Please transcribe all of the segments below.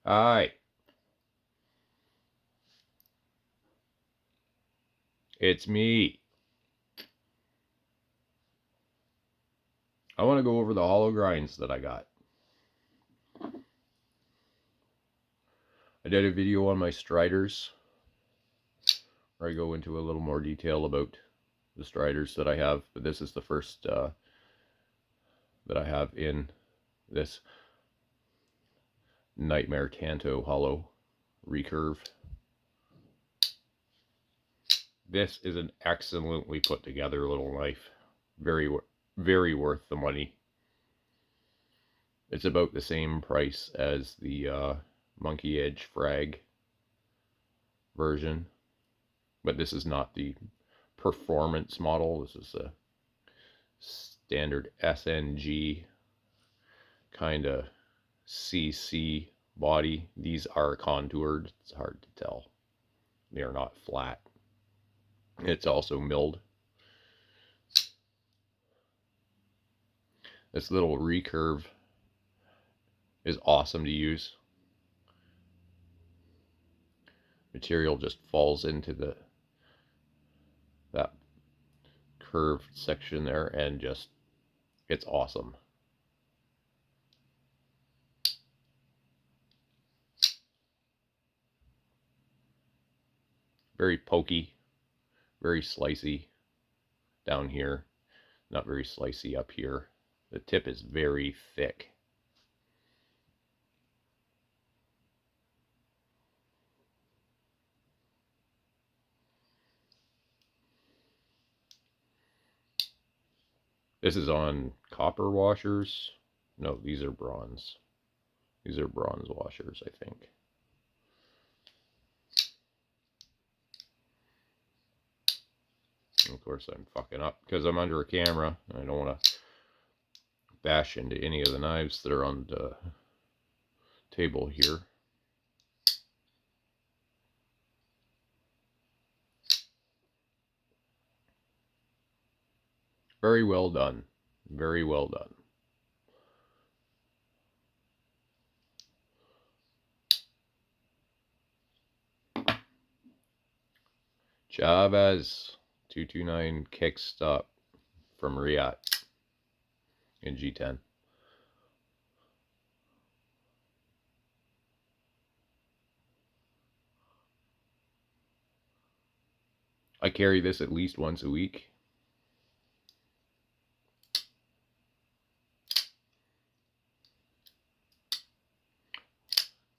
Hi, it's me. I want to go over the hollow grinds that I got. I did a video on my striders where I go into a little more detail about the striders that I have, but this is the first that I have in this Nightmare Tanto hollow recurve. This is an excellently put together little knife. Very, very worth the money. It's about the same price as the Monkey Edge Frag version, but this is not the performance model. This is a standard SNG kind of CC body. These are contoured. It's hard to tell. They are not flat. It's also milled. This little recurve is awesome to use. Material just falls into that curved section there and just it's awesome. Very pokey, very slicey down here, not very slicey up here. The tip is very thick. This is on copper washers. No, these are bronze. These are bronze washers, I think. And of course, I'm fucking up because I'm under a camera. I don't want to bash into any of the knives that are on the table here. Very well done. Very well done. Chavez 229 kickstop from Riyadh in G10. I carry this at least once a week.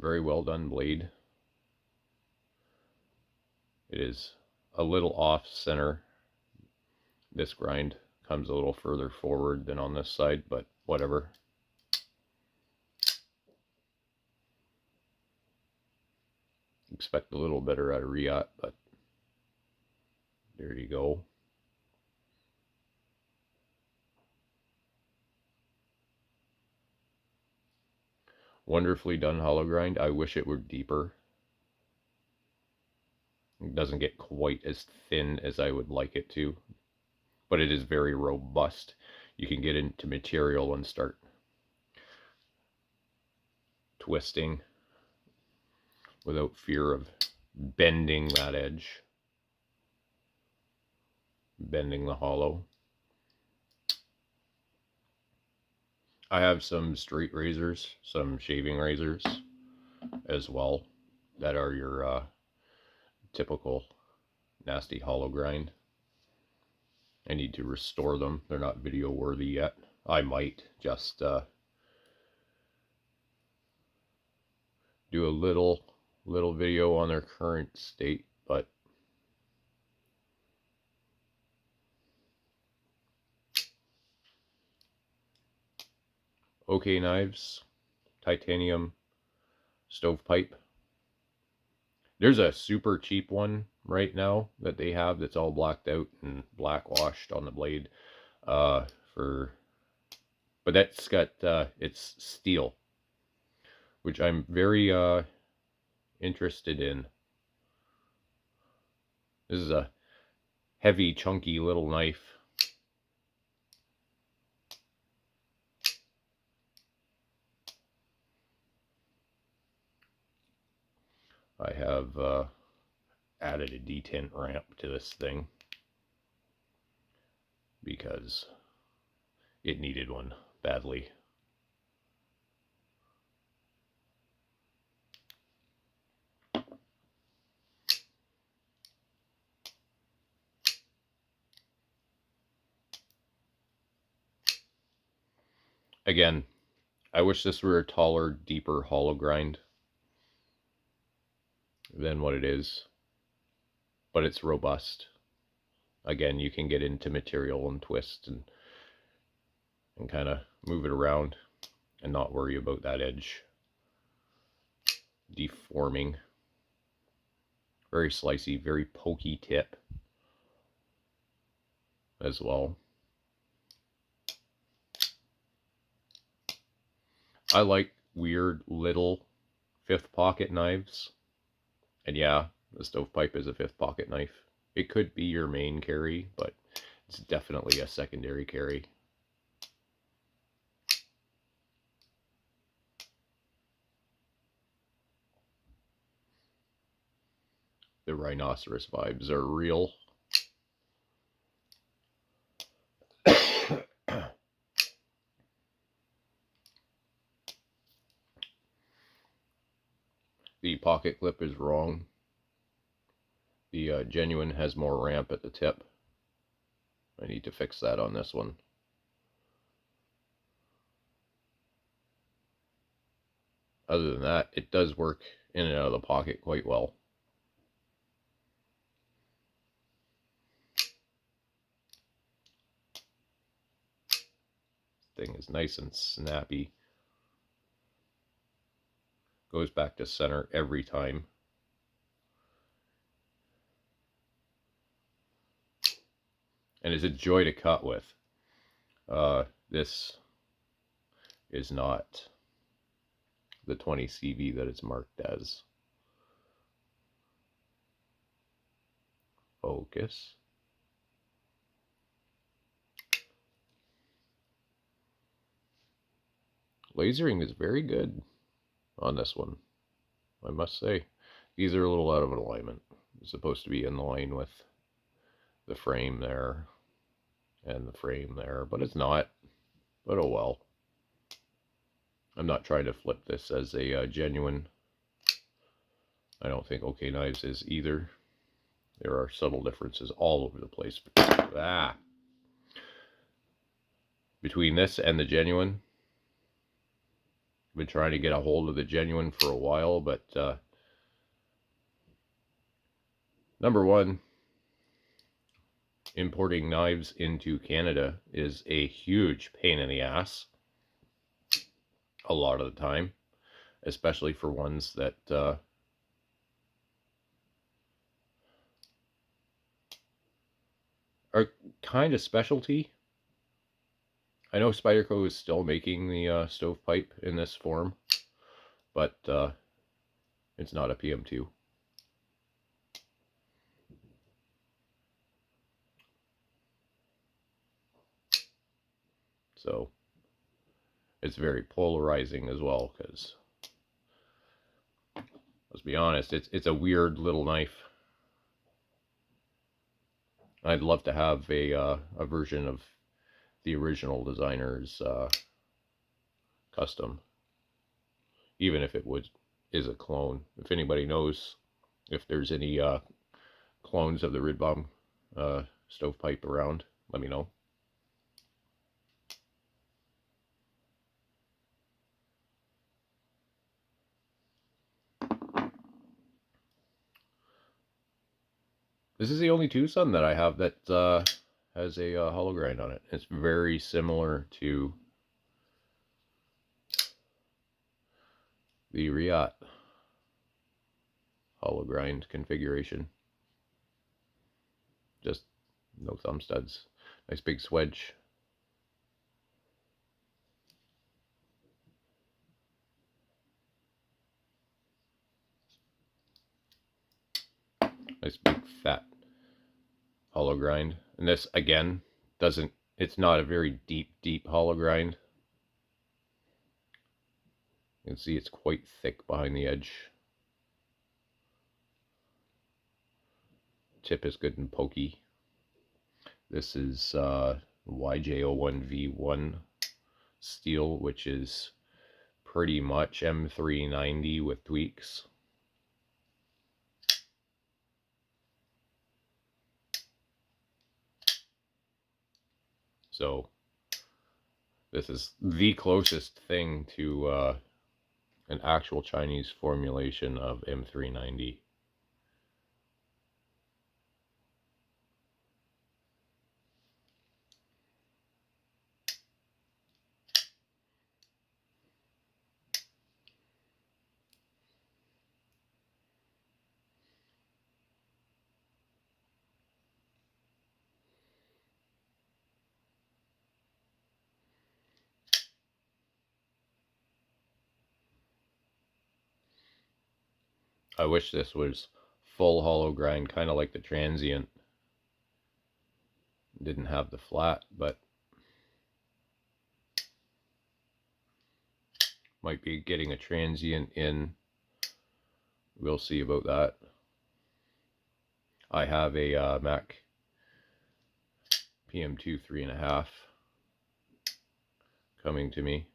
Very well done blade. It is a little off center. This grind comes a little further forward than on this side, but whatever. Expect a little better out of Riyadh, but there you go. Wonderfully done Hollowgrind. I wish it were deeper. It doesn't get quite as thin as I would like it to, but it is very robust. You can get into material and start twisting without fear of bending that edge, bending the hollow. I have some straight razors, some shaving razors as well that are your typical nasty hollow grind. I need to restore them. They're not video worthy yet. I might just do a little video on their current state, but okay knives, titanium stovepipe. There's a super cheap one right now that they have that's all blacked out and black washed on the blade but that's got it's steel, which I'm very interested in. This is a heavy, chunky little knife. I have added a detent ramp to this thing because it needed one badly. Again, I wish this were a taller, deeper Hollowgrind than what it is, but it's robust. Again, you can get into material and twist and kind of move it around and not worry about that edge deforming. Very slicey, very pokey tip as well. I like weird little fifth pocket knives. And yeah, the stovepipe is a fifth pocket knife. It could be your main carry, but it's definitely a secondary carry. The rhinoceros vibes are real. The pocket clip is wrong. The genuine has more ramp at the tip. I need to fix that on this one. Other than that, it does work in and out of the pocket quite well. This thing is nice and snappy. Goes back to center every time. And it's a joy to cut with. This is not the 20 CV that it's marked as. Focus. Lasering is very good on this one, I must say. These are a little out of alignment. It's supposed to be in line with the frame there and the frame there, but it's not. But oh well. I'm not trying to flip this as a genuine. I don't think OK Knives is either. There are subtle differences all over the place. Between this and the genuine. I've been trying to get a hold of the genuine for a while, but number one, importing knives into Canada is a huge pain in the ass a lot of the time, especially for ones that are kind of specialty. I know Spyderco is still making the stovepipe in this form, but it's not a PM2. So it's very polarizing as well, because let's be honest, it's a weird little knife. I'd love to have a version of the original designer's custom, even if it is a clone. If anybody knows if there's any clones of the Ridbaum stovepipe around, let me know. This is the only Tucson that I have that has a Hollowgrind on it. It's very similar to the Riot Hollowgrind configuration. Just no thumb studs. Nice big swedge. Nice big fat Hollowgrind. And this again it's not a very deep Hollowgrind. You can see it's quite thick behind the edge. tip is good and pokey. This is YJ01V1 steel, which is pretty much M390 with tweaks. So this is the closest thing to an actual Chinese formulation of M390. I wish this was full Hollowgrind, kind of like the Transient. Didn't have the flat, but might be getting a Transient in. We'll see about that. I have a Mac PM2 3.5 coming to me.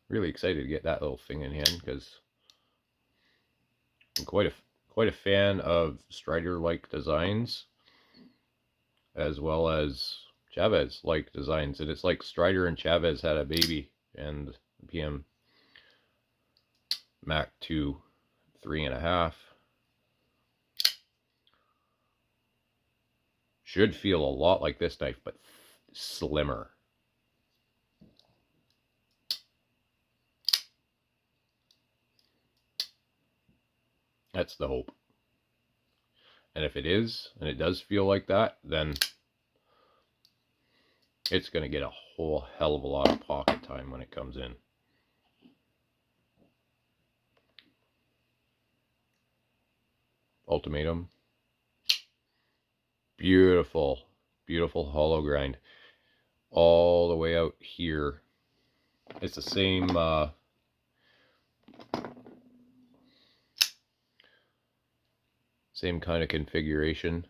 Really excited to get that little thing in hand because I'm quite a fan of Strider-like designs, as well as Chavez-like designs. And it's like Strider and Chavez had a baby, and the PM Mac 2 3.5 should feel a lot like this knife, but slimmer. That's the hope. And if it is, and it does feel like that, then it's going to get a whole hell of a lot of pocket time when it comes in. Ultimatum. Beautiful, beautiful Hollowgrind. All the way out here. It's the same kind of configuration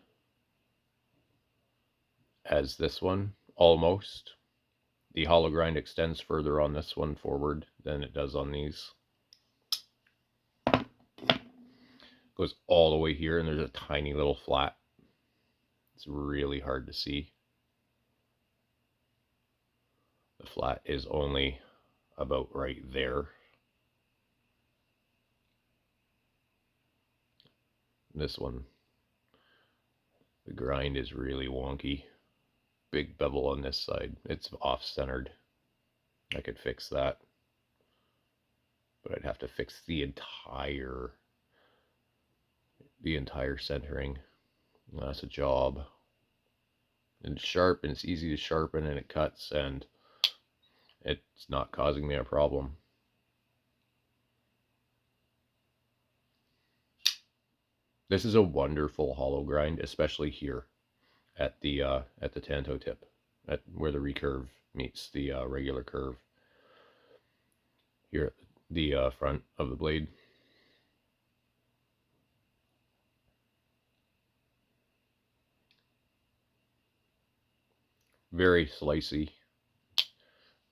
as this one, almost. The Hollowgrind extends further on this one forward than it does on these. Goes all the way here, and there's a tiny little flat. It's really hard to see. The flat is only about right there. This one, the grind is really wonky. Big bevel on this side. It's off-centered. I could fix that, but I'd have to fix the entire centering. That's a job. And it's sharp, and it's easy to sharpen, and it cuts, and it's not causing me a problem. This is a wonderful Hollowgrind, especially here at the Tanto tip, at where the recurve meets the regular curve. Here at the front of the blade. Very slicey,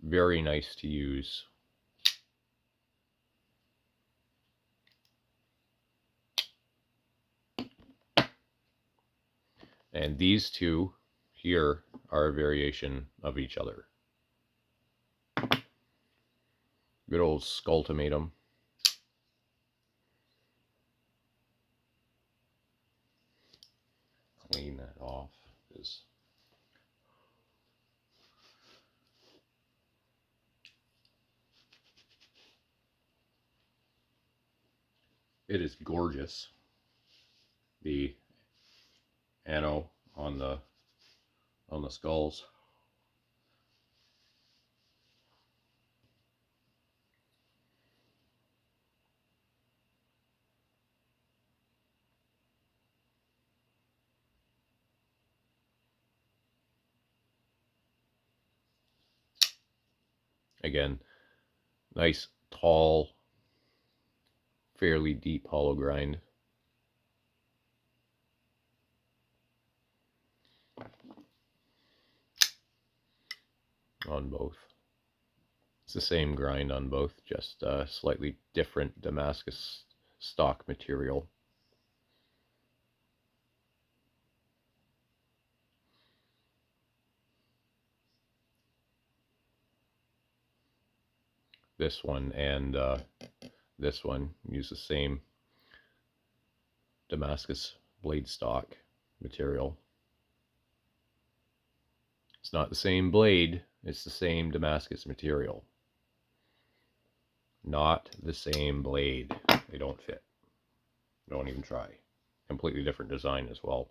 very nice to use. And these two here are a variation of each other. Good old Skulltimatum. Clean that off. It is gorgeous. The ano on the skulls. Again, nice tall fairly deep hollow grind. On both. It's the same grind on both, just slightly different Damascus stock material. This one and this one use the same Damascus blade stock material. It's not the same blade, it's the same Damascus material. Not the same blade. They don't fit. Don't even try. Completely different design as well.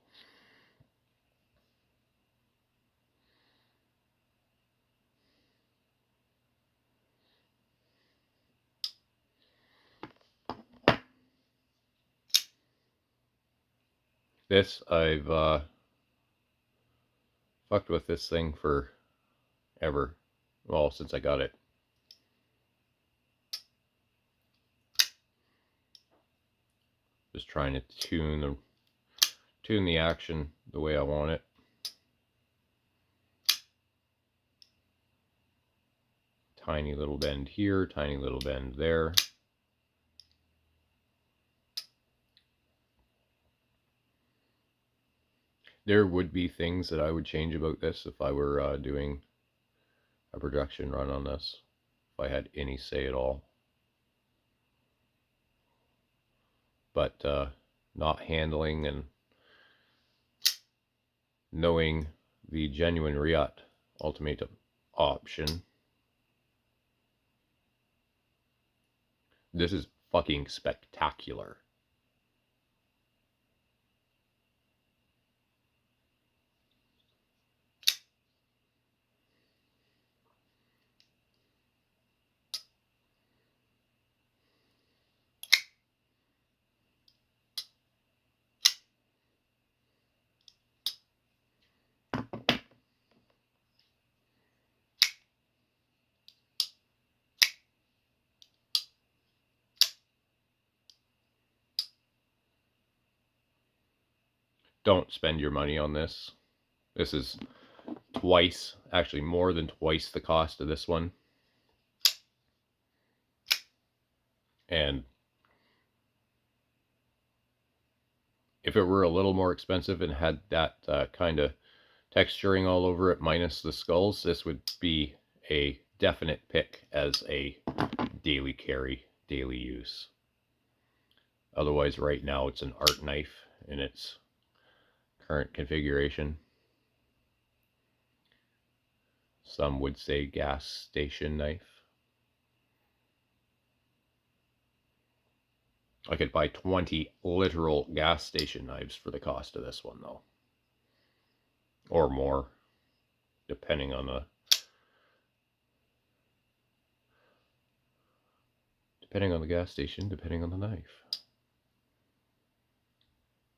This, I've fucked with this thing for ever. Well, since I got it. Just trying to tune the action the way I want it. Tiny little bend here, tiny little bend there. There would be things that I would change about this if I were doing a production run on this, if I had any say at all. But not handling and knowing the genuine Riot ultimatum option, this is fucking spectacular. Don't spend your money on this. This is twice, actually more than twice the cost of this one. And if it were a little more expensive and had that kind of texturing all over it minus the skulls, this would be a definite pick as a daily carry, daily use. Otherwise, right now it's an art knife in its current configuration. Some would say gas station knife. I could buy 20 literal gas station knives for the cost of this one, though. Or more, depending on the gas station, depending on the knife.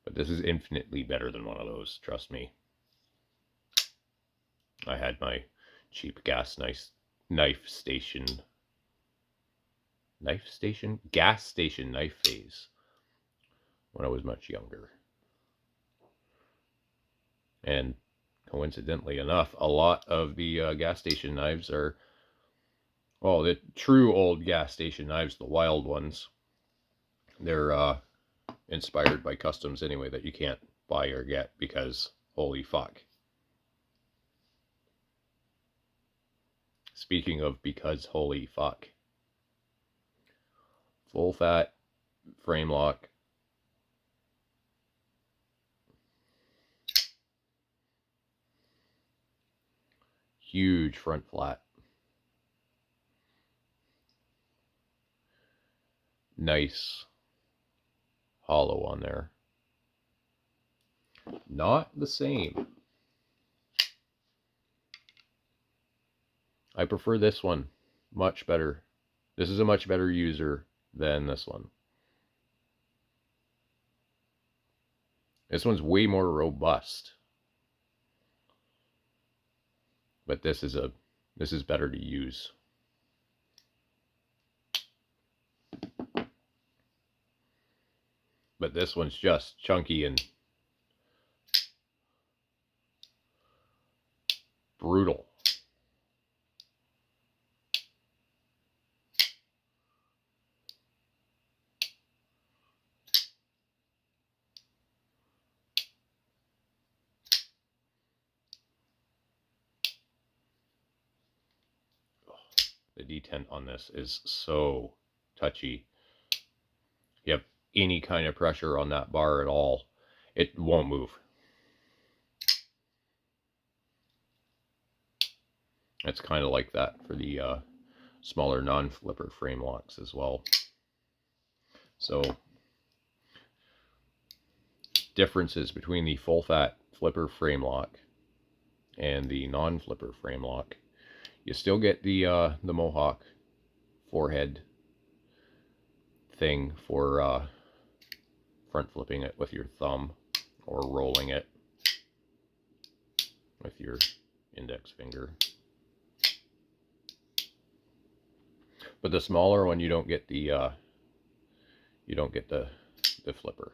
But this is infinitely better than one of those, trust me. I had my cheap gas gas station knife phase when I was much younger. And coincidentally enough, a lot of the gas station knives are, well, the true old gas station knives, the wild ones, they're inspired by customs anyway that you can't buy or get because holy fuck. Speaking of because holy fuck. Full fat frame lock. Huge front flat. Nice hollow on there. Not the same. I prefer this one much better. This is a much better user than this one. This one's way more robust. But this is better to use. But this one's just chunky and brutal. The detent on this is so touchy. You have any kind of pressure on that bar at all, it won't move. It's kind of like that for the smaller non-flipper frame locks as well. So differences between the full fat flipper frame lock and the non-flipper frame lock. You still get the Mohawk forehead thing for front flipping it with your thumb or rolling it with your index finger. But the smaller one, you don't get the flipper,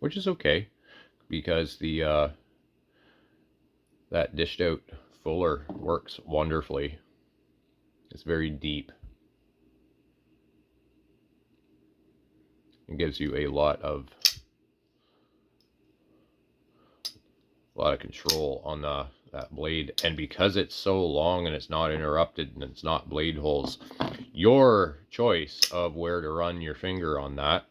which is okay because the that dished out fuller works wonderfully. It's very deep. It gives you a lot of control on that blade, and because it's so long and it's not interrupted and it's not blade holes, your choice of where to run your finger on that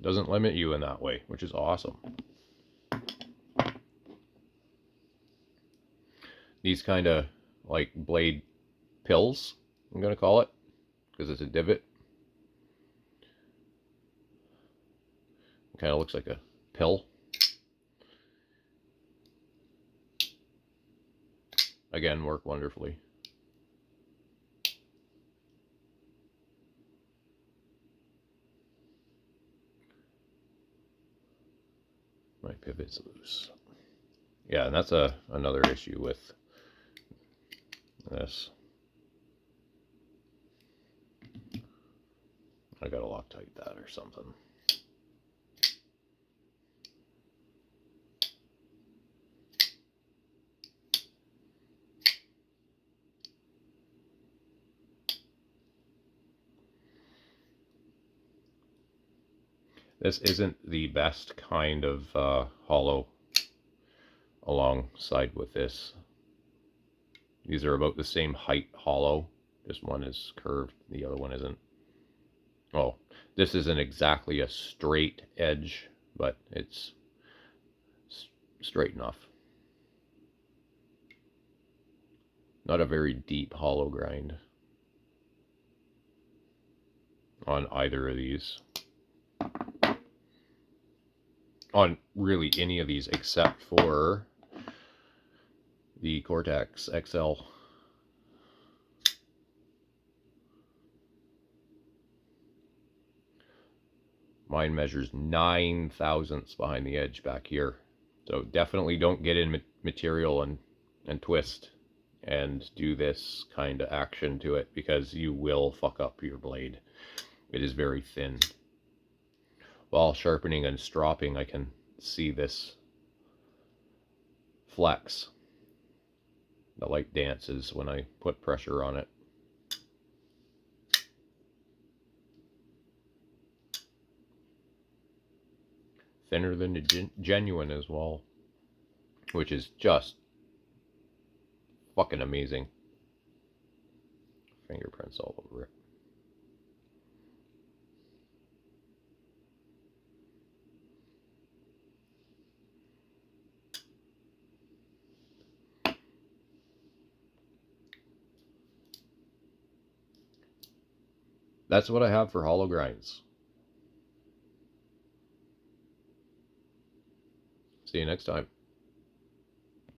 doesn't limit you in that way, which is awesome. These kind of like blade pills, I'm gonna call it, because it's a divot. It kind of looks like a pill. Again, work wonderfully. My pivot's loose. Yeah, and that's another issue with this. I gotta Loctite that or something. This isn't the best kind of hollow alongside with this. These are about the same height hollow. This one is curved, the other one isn't. Oh, this isn't exactly a straight edge, but it's straight enough. Not a very deep hollow grind on either of these. On really any of these except for the Cortex XL. Mine measures 9 thousandths behind the edge back here. So definitely don't get in material and twist and do this kind of action to it, because you will fuck up your blade. It is very thin. While sharpening and stropping, I can see this flex. The light dances when I put pressure on it. Thinner than the genuine as well, which is just fucking amazing. Fingerprints all over it. That's what I have for Hollowgrinds. See you next time.